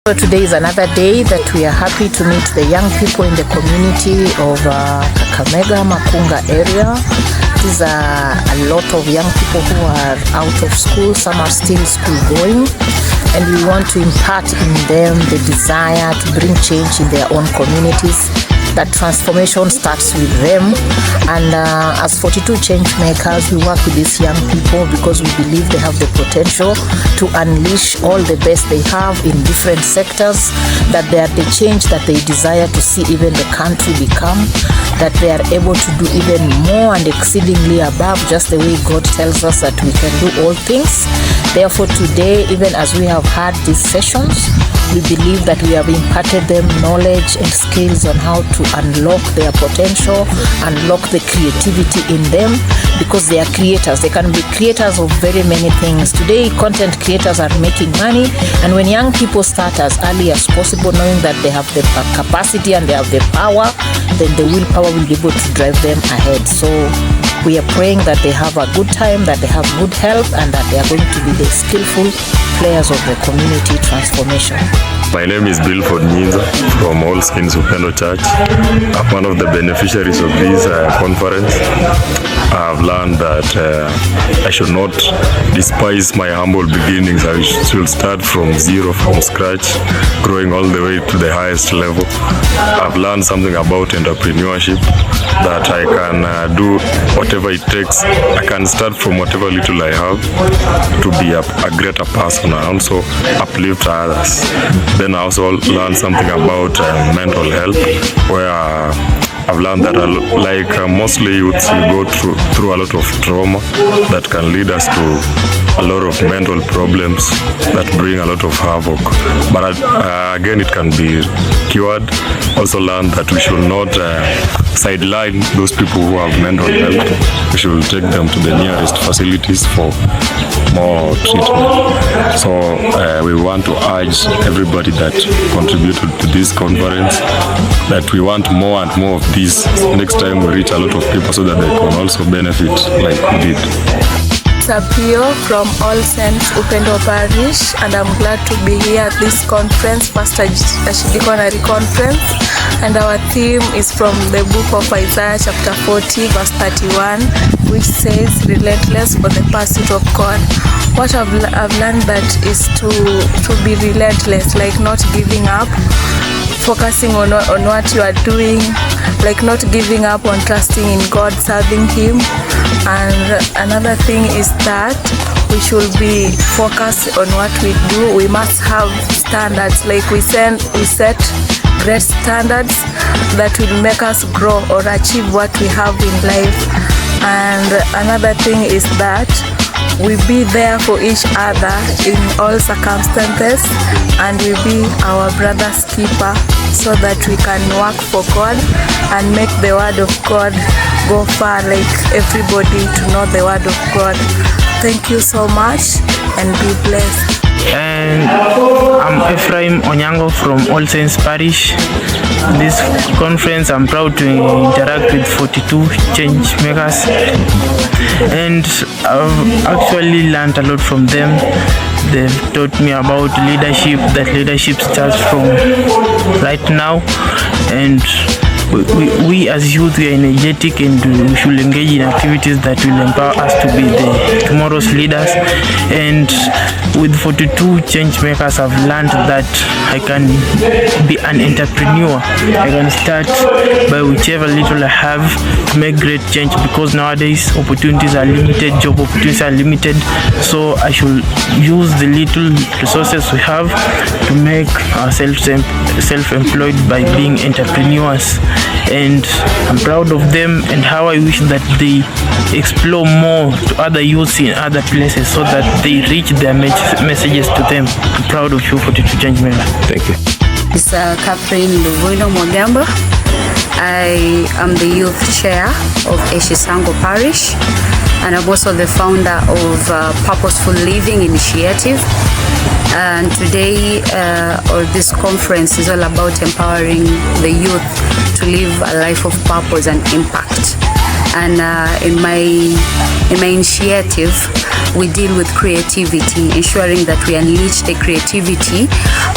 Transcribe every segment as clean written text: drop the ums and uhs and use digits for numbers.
So today is another day that we are happy to meet the young people in the community of Kakamega, Makunga area. These are a lot of young people who are out of school, some are still school going, and we want to impart in them the desire to bring change in their own communities. That transformation starts with them, and as 42 change makers, we work with these young people because we believe they have the potential to unleash all the best they have in different sectors, that they are the change that they desire to see even the country become, that they are able to do even more and exceedingly above, just the way God tells us that we can do all things. Therefore today, even as we have had these sessions, we believe that we have imparted them knowledge and skills on how to unlock their potential, unlock the creativity in them, because they are creators. They can be creators of very many things. Today, content creators are making money, and when young people start as early as possible, knowing that they have the capacity and they have the power, then the willpower will be able to drive them ahead. So we are praying that they have a good time, that they have good health, and that they are going to be the skillful players of the community transformation. My name is Bilford Nyinza from All Saints Upendo Church. I'm one of the beneficiaries of this conference. I've learned that I should not despise my humble beginnings. I should start from zero, from scratch, growing all the way to the highest level. I've learned something about entrepreneurship, that I can do whatever it takes. I can start from whatever little I have to be a greater person and also uplift others. Then I also learned something about mental health, where I've learned that mostly youths, we go through a lot of trauma that can lead us to a lot of mental problems that bring a lot of havoc. But again, it can be cured. Also learned that we should not sideline those people who have mental health. We should take them to the nearest facilities for more treatment. So we want to urge everybody that contributed to this conference that we want more and more of this. Next time we reach a lot of people so that they can also benefit like we did. Appeal from All Saints Upendo Parish, and I'm glad to be here at this conference, Pastor Ashidikonari conference, and our theme is from the book of Isaiah chapter 40 verse 31, which says, relentless for the pursuit of God. What I've learned that is to be relentless, like not giving up, focusing on what you are doing, like not giving up on trusting in God, serving Him. And another thing is that we should be focused on what we do. We must have standards, like we set great standards that will make us grow or achieve what we have in life. And another thing is that we be there for each other in all circumstances, and we be our brother's keeper, so that we can work for God and make the word of God go far, like everybody to know the word of God. Thank you so much and be blessed. And I'm Ephraim Onyango from All Saints Parish. This conference, I'm proud to interact with 42 change makers, and I've actually learned a lot from them. They've taught me about leadership, that leadership starts from right now, and we as youth, we are energetic, and we should engage in activities that will empower us to be the tomorrow's leaders. And with 42 change makers, I've learned that I can be an entrepreneur. I can start by whichever little I have to make great change, because nowadays opportunities are limited, job opportunities are limited. So I should use the little resources we have to make ourselves self-employed by being entrepreneurs. And I'm proud of them, and how I wish that they explore more to other youths in other places so that they reach their messages to them. I'm proud of you, 42 Change Makers. Thank you. It's Catherine Luvuino Mogamba. I am the youth chair of Eshisango Parish, and I'm also the founder of Purposeful Living Initiative. And today, or this conference is all about empowering the youth to live a life of purpose and impact. And in my initiative, we deal with creativity, ensuring that we unleash the creativity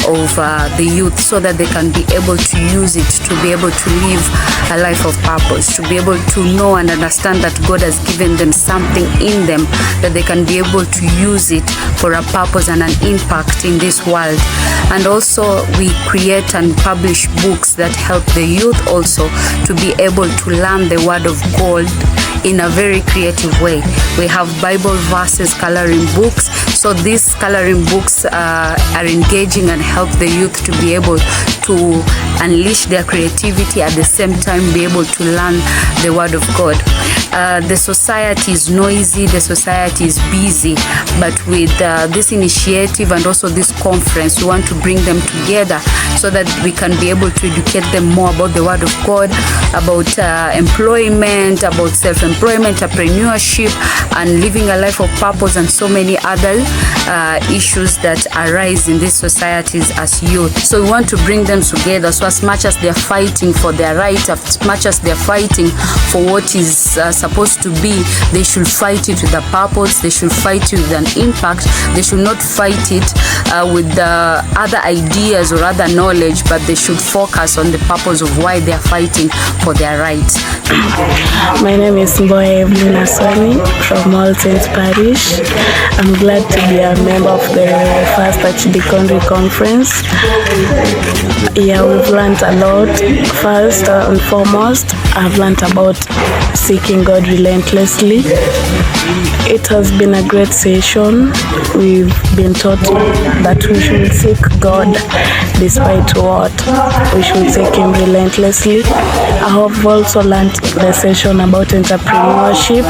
of the youth so that they can be able to use it to be able to live a life of purpose, to be able to know and understand that God has given them something in them, that they can be able to use it for a purpose and an impact in this world. And also we create and publish books that help the youth also to be able to learn the word of God in a very creative way. We have Bible verses, coloring books. So these coloring books are engaging and help the youth to be able to unleash their creativity, at the same time be able to learn the word of God. The society is noisy, the society is busy, but with this initiative and also this conference, we want to bring them together so that we can be able to educate them more about the word of God, about employment, about self-employment, entrepreneurship, and living a life of purpose, and so many other issues that arise in these societies as youth. So we want to bring them together, so as much as they're fighting for their right, as much as they're fighting for what is supposed to be, they should fight it with a purpose, they should fight it with an impact, they should not fight it with other ideas or other knowledge, but they should focus on the purpose of why they're fighting for their rights. My name is Mboya Evelina Swami from All Saints Parish. I'm glad to be a member of the first Archdeaconry Conference. Yeah, we've learned a lot. First and foremost, I've learned about seeking God relentlessly. It has been a great session. We've been taught that we should seek God despite what. We should seek Him relentlessly. I have also learned the session about entrepreneurship.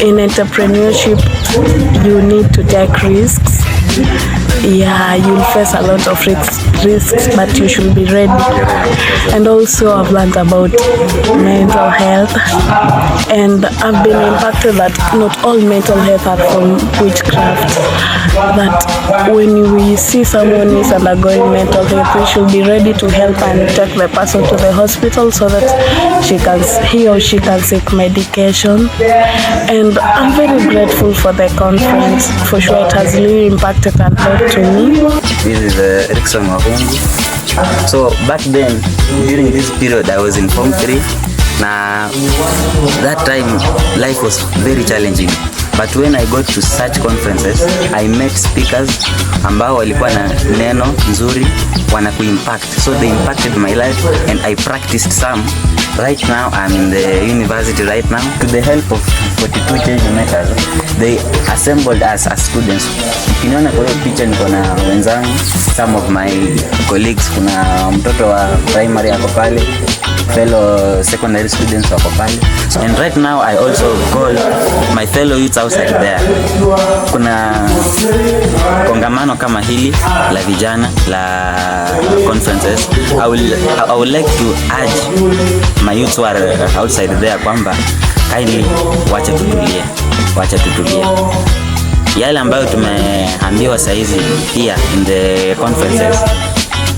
In entrepreneurship, you need to take risks. Yeah, you'll face a lot of risks, but you should be ready. And also I've learned about mental health, and I've been impacted that not all mental health are from witchcraft, that when we see someone is undergoing mental health, we should be ready to help and take the person to the hospital so that he or she can seek medication. And I'm very grateful for the conference. For sure, it has really impacted a lot to me. This is Rickson Mahungu. So back then, during this period, I was in Form 3. Now, that time, life was very challenging. But when I got to such conferences, I met speakers ambao walikuwa na neno nzuri, wana ku-impact. So they impacted my life and I practiced some. Right now, I'm in the university right now. To the help of 42 change makers, they assembled us as students. Ukiniona kwa hiyo picha niko na wenzangu, some of my colleagues, kuna mtoto wa primary ako pale, fellow secondary students wako pale. And right now I also call my fellow youths outside there. Kuna kongamano kama hili la vijana la conferences. I would like to urge my youths who are outside there kwamba kindly wacha tutulie. Yale ambayo tumeambiwa saizi here in the conferences,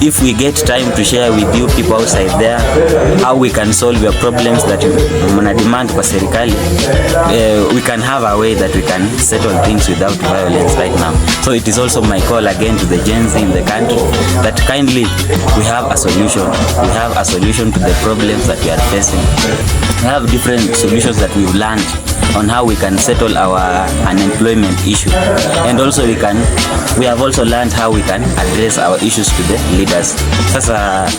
if we get time to share with you people outside there how we can solve your problems that mna demand kwa serikali, we can have a way that we can settle things without violence right now. So it is also my call again to the Gen Z in the country that kindly we have a solution. We have a solution to the problems that we are facing. We have different solutions that we've learned on how we can settle our unemployment issue, and also we have also learned how we can address our issues to the leaders. Sasa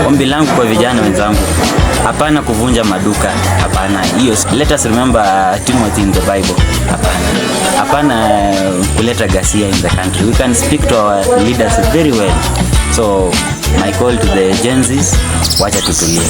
ombi langu kwa vijana wenzangu, hapana kuvunja maduka, hapana hiyo. Let us remember Timothy in the Bible. Hapana kuleta ghasia in the country. We can speak to our leaders very well. So my call to the Gen Zs, wacha tutulie.